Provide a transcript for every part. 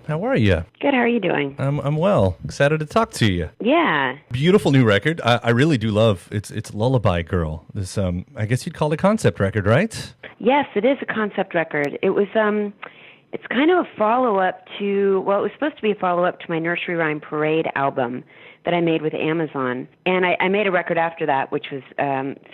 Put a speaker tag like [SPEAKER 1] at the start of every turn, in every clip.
[SPEAKER 1] How are you?
[SPEAKER 2] Good. How are you doing?
[SPEAKER 1] I'm well. Excited to talk to you.
[SPEAKER 2] Yeah.
[SPEAKER 1] Beautiful new record. I really do love. It's Lullaby Girl. This I guess you'd call it a concept record, right?
[SPEAKER 2] Yes, it is a concept record. It was it's kind of a follow-up to, well, it was supposed to be a follow-up to my Nursery Rhyme Parade album that I made with Amazon. And I made a record after that, which was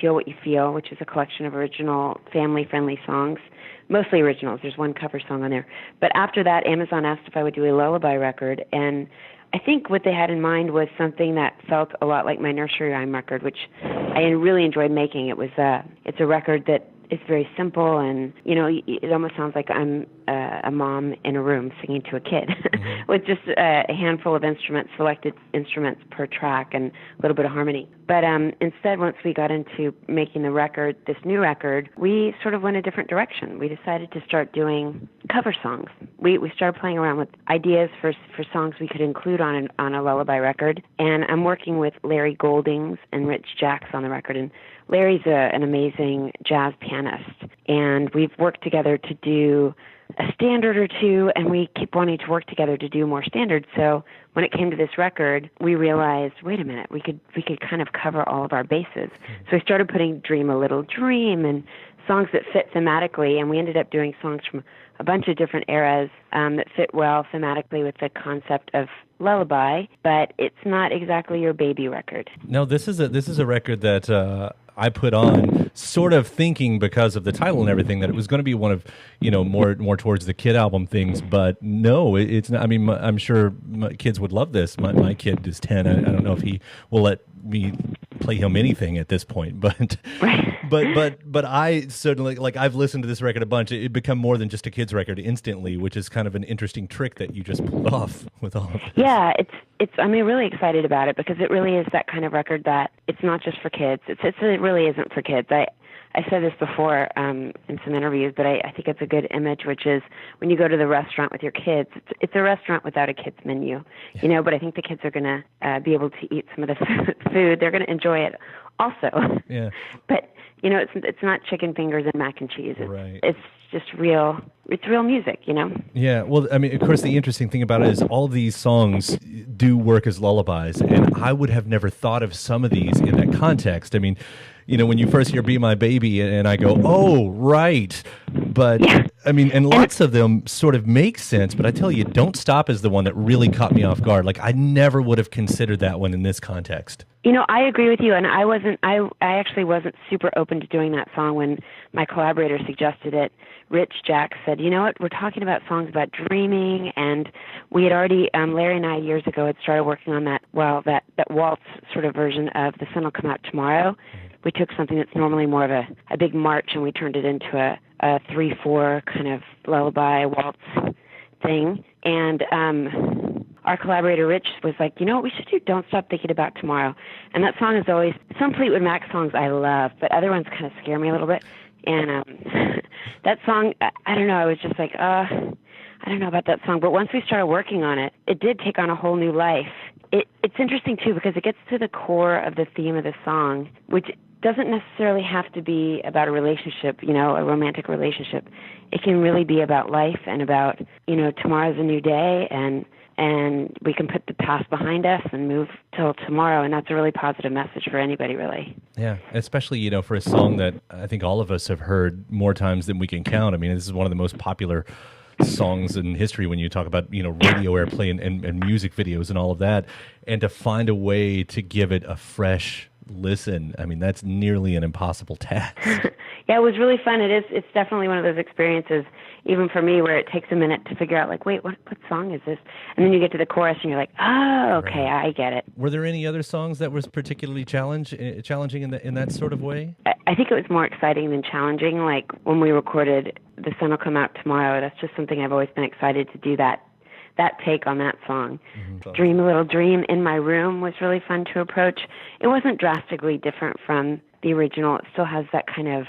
[SPEAKER 2] Feel What You Feel, which is a collection of original family-friendly songs, mostly originals. There's one cover song on there. But after that, Amazon asked if I would do a lullaby record, and I think what they had in mind was something that felt a lot like my Nursery Rhyme record, which I really enjoyed making. It's a record that is very simple, and it almost sounds like I'm a mom in a room singing to a kid with just a handful of instruments, selected instruments per track, and a little bit of harmony. But instead, once we got into making the record, this new record, we sort of went a different direction. We decided to start doing cover songs. We started playing around with ideas for songs we could include on a lullaby record, and I'm working with Larry Goldings and Rich Jacks on the record, and Larry's an amazing jazz pianist, and we've worked together to do a standard or two, and we keep wanting to work together to do more standards. So when it came to this record, we realized, wait a minute, we could kind of cover all of our bases. So we started putting Dream a Little Dream and songs that fit thematically, and we ended up doing songs from a bunch of different eras that fit well thematically with the concept of lullaby, but it's not exactly your baby record.
[SPEAKER 1] No, this is a record that I put on sort of thinking, because of the title and everything, that it was going to be one of, more towards the kid album things. But no, it's not. I mean, I'm sure my kids would love this. My kid is 10. I don't know if he will let me play him anything at this point, but but I certainly, like, I've listened to this record a bunch. It become more than just a kid's record instantly, which is kind of an interesting trick that you just pulled off with all of this.
[SPEAKER 2] Yeah, I'm really excited about it, because it really is that kind of record that it's not just for kids. It really isn't for kids. I said this before in some interviews, but I think it's a good image, which is when you go to the restaurant with your kids, it's a restaurant without a kids menu, but I think the kids are going to be able to eat some of the food. They're going to enjoy it also.
[SPEAKER 1] Yeah.
[SPEAKER 2] But, it's not chicken fingers and mac and cheese.
[SPEAKER 1] Right.
[SPEAKER 2] It's just real. It's real music,
[SPEAKER 1] Yeah, well, I mean, of course, the interesting thing about it is all these songs do work as lullabies, and I would have never thought of some of these in that context. I mean, when you first hear Be My Baby, and I go, oh, right. But, yeah. I mean, and lots of them sort of make sense, but I tell you, Don't Stop is the one that really caught me off guard. Like, I never would have considered that one in this context.
[SPEAKER 2] I agree with you, and I actually wasn't super open to doing that song when my collaborator suggested it. Rich Jack said, you know what, we're talking about songs about dreaming, and we had already, Larry and I years ago had started working on that waltz sort of version of The Sun Will Come Out Tomorrow. We took something that's normally more of a big march, and we turned it into a 3/4 kind of lullaby waltz thing. And our collaborator, Rich, was like, you know what, we should do Don't Stop Thinking About Tomorrow. And that song is always, some Fleetwood Mac songs I love, but other ones kind of scare me a little bit. And that song, I don't know, I was just like, I don't know about that song. But once we started working on it, it did take on a whole new life. It's interesting, too, because it gets to the core of the theme of the song, which doesn't necessarily have to be about a relationship, a romantic relationship. It can really be about life and about, tomorrow's a new day, and we can put the past behind us and move till tomorrow, and that's a really positive message for anybody, really.
[SPEAKER 1] Yeah, especially, for a song that I think all of us have heard more times than we can count. I mean, this is one of the most popular songs in history when you talk about, radio airplay and music videos and all of that, and to find a way to give it a fresh listen, I mean, that's nearly an impossible task.
[SPEAKER 2] Yeah, it was really fun. It's definitely one of those experiences, even for me, where it takes a minute to figure out, like, wait, what song is this? And then you get to the chorus and you're like, oh, okay, right. I get it.
[SPEAKER 1] Were there any other songs that was particularly challenging in that sort of way?
[SPEAKER 2] I think it was more exciting than challenging. Like when we recorded The Sun Will Come Out Tomorrow, that's just something I've always been excited to do, that take on that song. Mm-hmm. Dream a Little Dream in My Room was really fun to approach. It wasn't drastically different from the original. It still has that kind of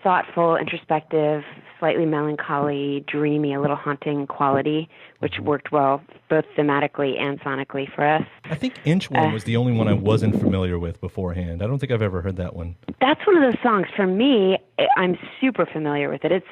[SPEAKER 2] thoughtful, introspective, slightly melancholy, dreamy, a little haunting quality, which worked well both thematically and sonically for us.
[SPEAKER 1] I think Inchworm was the only one I wasn't familiar with beforehand. I don't think I've ever heard that one.
[SPEAKER 2] That's one of those songs. For me, I'm super familiar with it.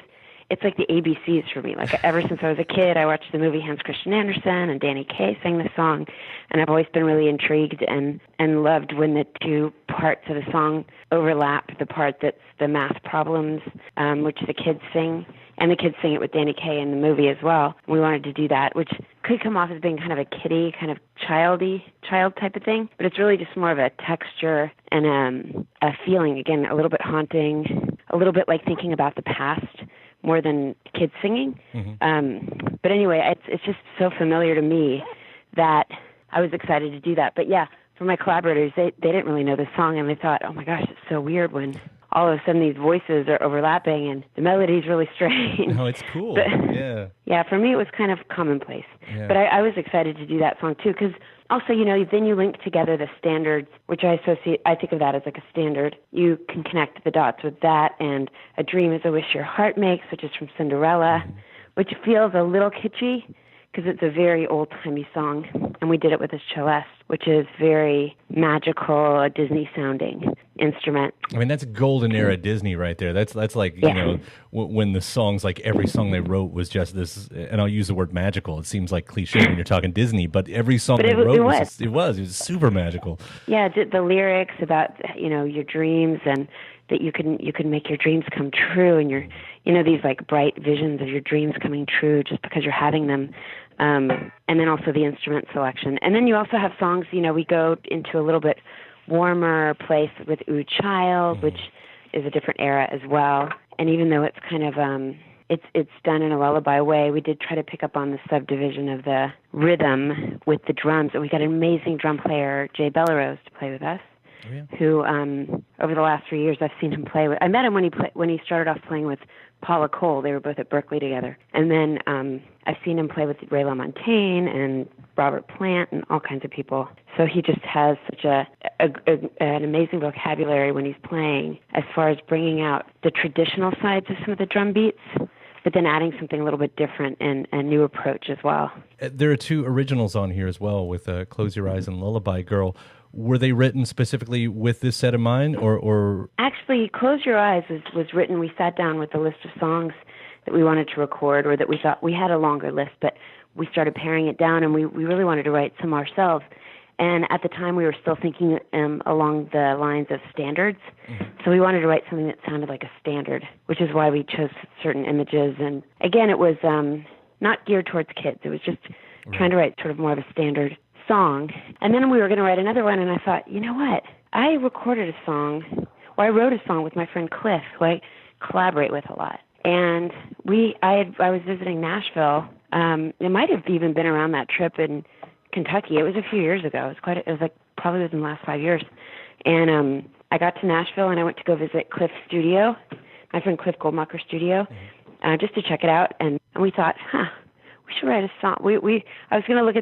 [SPEAKER 2] it's like the ABCs for me. Like ever since I was a kid, I watched the movie Hans Christian Andersen, and Danny Kaye sang the song, and I've always been really intrigued and loved when the two parts of a song overlap. The part that's the math problems, which the kids sing, and the kids sing it with Danny Kaye in the movie as well. We wanted to do that, which could come off as being kind of a kiddie, kind of child type of thing, but it's really just more of a texture and a feeling, again, a little bit haunting, a little bit like thinking about the past more than kids singing. But anyway, it's just so familiar to me that I was excited to do that. But yeah, for my collaborators, they didn't really know the song, and they thought, oh my gosh, it's so weird when all of a sudden these voices are overlapping and the melody's really strange.
[SPEAKER 1] No, it's cool.
[SPEAKER 2] But,
[SPEAKER 1] yeah.
[SPEAKER 2] Yeah, for me it was kind of commonplace.
[SPEAKER 1] Yeah.
[SPEAKER 2] But I was excited to do that song too, because also, then you link together the standards, which I think of that as like a standard. You can connect the dots with that, and A Dream is a Wish Your Heart Makes, which is from Cinderella, which feels a little kitschy because it's a very old-timey song, and we did it with a celeste, which is very magical, a Disney-sounding instrument.
[SPEAKER 1] I mean, that's golden era Disney right there. That's like, when the songs, like every song they wrote was just this, and I'll use the word magical. It seems like cliche when you're talking Disney, but every song they wrote was super magical.
[SPEAKER 2] Yeah, the lyrics about, your dreams, and that you can make your dreams come true, and these like bright visions of your dreams coming true just because you're having them. And then also the instrument selection. And then you also have songs, we go into a little bit warmer place with Ooh Child, which is a different era as well. And even though it's kind of, it's done in a lullaby way, we did try to pick up on the subdivision of the rhythm with the drums. And we got an amazing drum player, Jay Bellerose, to play with us. Oh, yeah. Who, over the last 3 years, I've seen him play with. I met him when he started off playing with Paula Cole. They were both at Berkeley together. And then I've seen him play with Ray LaMontagne and Robert Plant and all kinds of people. So he just has such an amazing vocabulary when he's playing, as far as bringing out the traditional sides of some of the drum beats, but then adding something a little bit different and a new approach as well.
[SPEAKER 1] There are two originals on here as well with Close Your Eyes and Lullaby Girl. Were they written specifically with this set in mind, or? Actually,
[SPEAKER 2] Close Your Eyes was written, we sat down with a list of songs that we wanted to record, or that we thought, we had a longer list, but we started paring it down, and we really wanted to write some ourselves. And at the time, we were still thinking along the lines of standards. So we wanted to write something that sounded like a standard, which is why we chose certain images. And again, it was not geared towards kids. It was just trying to write sort of more of a standard song. And then we were going to write another one, and I thought, you know what? I wrote a song with my friend Cliff, who I collaborate with a lot. And I was visiting Nashville. It might have even been around that trip in Kentucky. It was a few years ago. It was like probably within the last 5 years. And I got to Nashville, and I went to go visit Cliff's studio, my friend Cliff Goldmacher's studio, just to check it out. And we thought, we should write a song. I was going to look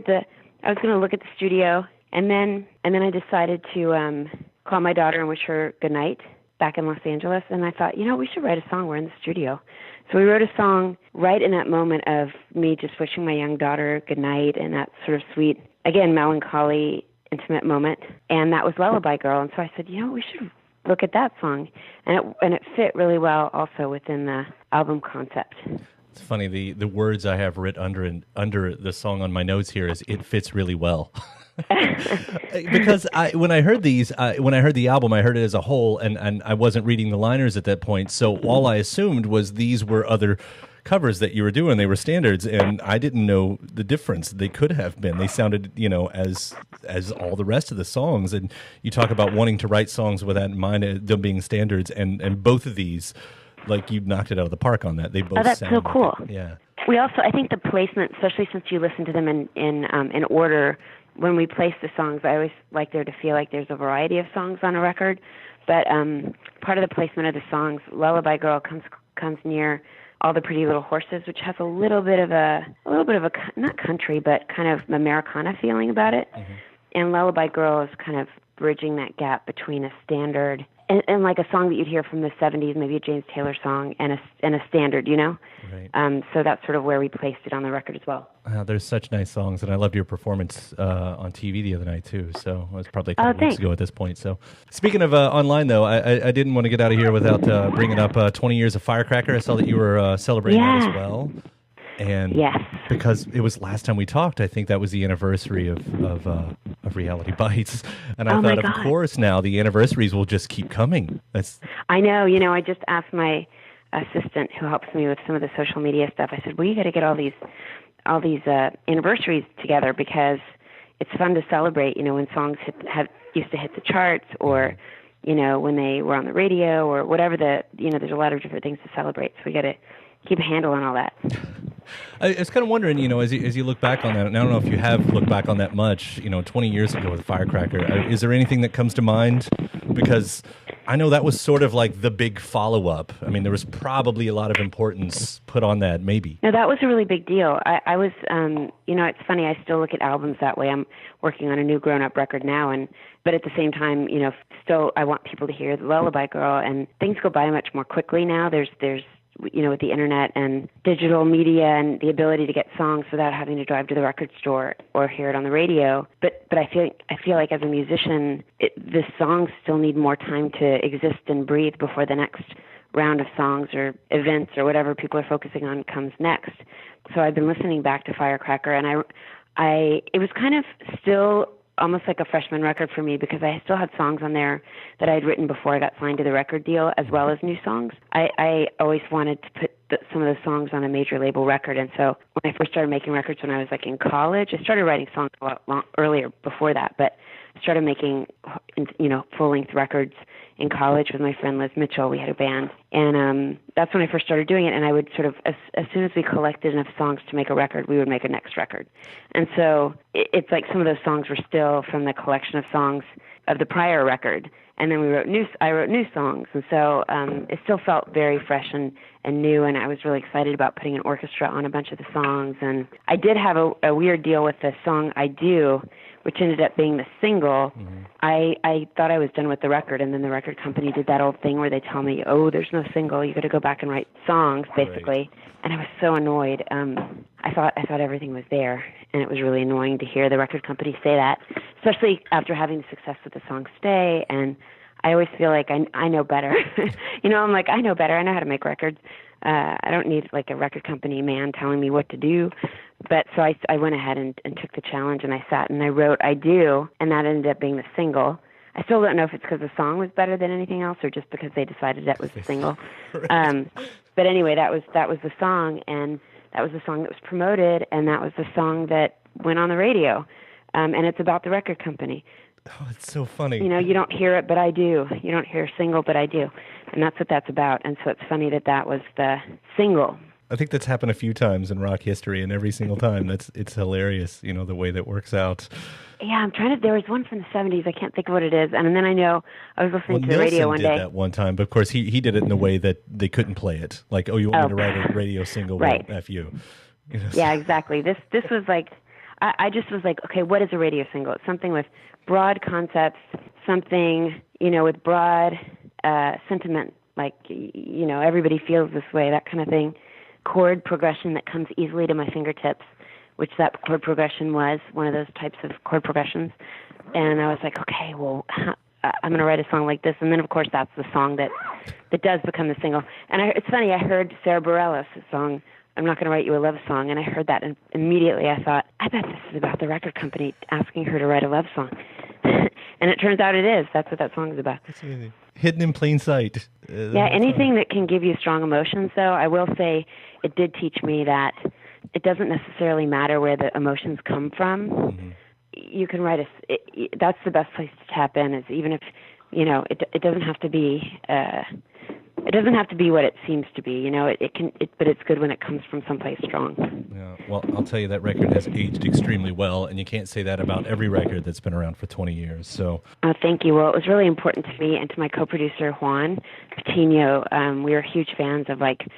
[SPEAKER 2] at the studio, and then I decided to call my daughter and wish her good night back in Los Angeles. And I thought, we should write a song. We're in the studio. So we wrote a song right in that moment of me just wishing my young daughter good night, and that sort of sweet, again, melancholy, intimate moment. And that was Lullaby Girl. And so I said, we should look at that song. And it fit really well also within the album concept.
[SPEAKER 1] It's funny, the words I have written under the song on my notes here is "it fits really well," because when I heard the album, I heard it as a whole, and I wasn't reading the liners at that point, so all I assumed was these were other covers that you were doing. They were standards, and I didn't know the difference. They could have been. They sounded, as all the rest of the songs. And you talk about wanting to write songs with that in mind, them being standards, and both of these. Like, you knocked it out of the park on that. They both.
[SPEAKER 2] Oh, that's so cool.
[SPEAKER 1] Yeah.
[SPEAKER 2] We also, I think, the placement, especially since you listen to them in order. When we place the songs, I always like there to feel like there's a variety of songs on a record. But part of the placement of the songs, Lullaby Girl comes near All the Pretty Little Horses, which has a little bit of a not country, but kind of Americana feeling about it. And Lullaby Girl is kind of bridging that gap between a standard and like a song that you'd hear from the 70s, maybe a James Taylor song and a standard, you know?
[SPEAKER 1] Right.
[SPEAKER 2] So that's sort of where we placed it on the record as well.
[SPEAKER 1] There's such nice songs, and I loved your performance on TV the other night, too. So it was probably a couple weeks ago at this point. So speaking of online, though, I didn't want to get out of here without bringing up 20 years of Firecracker. I saw that you were celebrating that as well. And because it was last time we talked, I think that was the anniversary of Reality Bites. And I thought, of course, now the anniversaries will just keep coming.
[SPEAKER 2] I know. You know, I just asked my assistant who helps me with some of the social media stuff. I said, well, you got to get all these anniversaries together because it's fun to celebrate, you know, when songs used to hit the charts or, you know, when they were on the radio or whatever there's a lot of different things to celebrate. So we got to keep a handle on all that.
[SPEAKER 1] I was kind of wondering, you know, as you look back on that, and I don't know if you have looked back on that much, you know, 20 years ago with Firecracker, is there anything that comes to mind? Because I know that was sort of like the big follow-up. I mean, there was probably a lot of importance put on that, maybe.
[SPEAKER 2] No, that was a really big deal. I was, you know, it's funny, I still look at albums that way. I'm working on a new grown-up record now, but at the same time, you know, still I want people to hear the Lullaby Girl, and things go by much more quickly now. There's you know, with the internet and digital media and the ability to get songs without having to drive to the record store or hear it on the radio. But I feel like as a musician, the songs still need more time to exist and breathe before the next round of songs or events or whatever people are focusing on comes next. So I've been listening back to Firecracker, and it was kind of still almost like a freshman record for me because I still had songs on there that I had written before I got signed to the record deal, as well as new songs. I always wanted to put some of those songs on a major label record, and so when I first started making records when I was like in college, I started writing songs a lot earlier before that, but I started making, you know, full-length records in college with my friend Liz Mitchell. We had a band, and that's when I first started doing it. And I would sort of, as soon as we collected enough songs to make a record, we would make a next record. And so it's like some of those songs were still from the collection of songs of the prior record, and then I wrote new songs, and so it still felt very fresh and new. And I was really excited about putting an orchestra on a bunch of the songs. And I did have a weird deal with the song "I Do," which ended up being the single. Mm-hmm. I thought I was done with the record, and then the record company did that old thing where they tell me, oh, there's no single, you got to go back and write songs, basically. Right. And I was so annoyed. I thought everything was there, and it was really annoying to hear the record company say that, especially after having the success with the song Stay. And I always feel like I know better. You know, I'm like, I know better. I know how to make records. I don't need like a record company man telling me what to do. But so I went ahead and took the challenge, and I sat and I wrote "I Do," and that ended up being the single. I still don't know if it's because the song was better than anything else or just because they decided that was the single. Right. But anyway, that was the song, and that was the song that was promoted, and that was the song that went on the radio. And it's about the record company.
[SPEAKER 1] Oh, it's so funny.
[SPEAKER 2] You know, you don't hear it, but I do. You don't hear a single, but I do. And that's what that's about. And so it's funny that was the single.
[SPEAKER 1] I think that's happened a few times in rock history, and every single time it's hilarious, you know, the way that works out.
[SPEAKER 2] Yeah, there was one from the 70s. I can't think of what it is. And then I know I was listening to the radio one day.
[SPEAKER 1] Nielsen did that one time, but of course he did it in a way that they couldn't play it. Like, oh, you want me to write a radio single?
[SPEAKER 2] Right.
[SPEAKER 1] Well, F you. You know,
[SPEAKER 2] yeah, exactly. This was like, I just was like, okay, what is a radio single? It's something with broad concepts, something, you know, with broad sentiment, like, you know, everybody feels this way, that kind of thing. Chord progression that comes easily to my fingertips, which that chord progression was, one of those types of chord progressions. And I was like, okay, well, I'm going to write a song like this. And then, of course, that's the song that does become the single. And it's funny, I heard Sarah Bareilles' song, I'm Not Going to Write You a Love Song, and I heard that, and immediately I thought, I bet this is about the record company asking her to write a love song. And it turns out it is. That's what that song is about.
[SPEAKER 1] That's amazing. Hidden in plain sight.
[SPEAKER 2] Yeah, anything that can give you strong emotions, though, I will say it did teach me that it doesn't necessarily matter where the emotions come from. Mm-hmm. You can write that's the best place to tap in, is even if, you know, it doesn't have to be... It doesn't have to be what it seems to be, you know. But it's good when it comes from someplace strong.
[SPEAKER 1] Yeah. Well, I'll tell you, that record has aged extremely well, and you can't say that about every record that's been around for 20 years. So.
[SPEAKER 2] Oh, thank you. Well, it was really important to me and to my co-producer Juan Patino. We were huge fans of like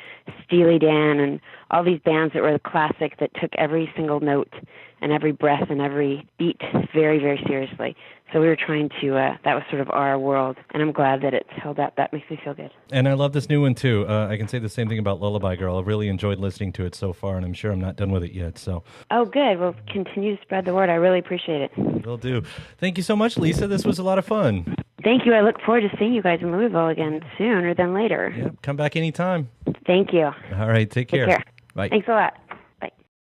[SPEAKER 2] Steely Dan and all these bands that were the classic that took every single note and every breath and every beat very, very seriously. So we were trying to, that was sort of our world, and I'm glad that it's held up. That makes me feel good.
[SPEAKER 1] And I love this new one, too. I can say the same thing about Lullaby Girl. I've really enjoyed listening to it so far, and I'm sure I'm not done with it yet. So.
[SPEAKER 2] Oh, good. Well, continue to spread the word. I really appreciate it.
[SPEAKER 1] Will do. Thank you so much, Lisa. This was a lot of fun.
[SPEAKER 2] Thank you. I look forward to seeing you guys in Louisville again sooner than later.
[SPEAKER 1] Yeah, come back anytime.
[SPEAKER 2] Thank you.
[SPEAKER 1] All right, take care.
[SPEAKER 2] Take care.
[SPEAKER 1] Bye.
[SPEAKER 2] Thanks a lot.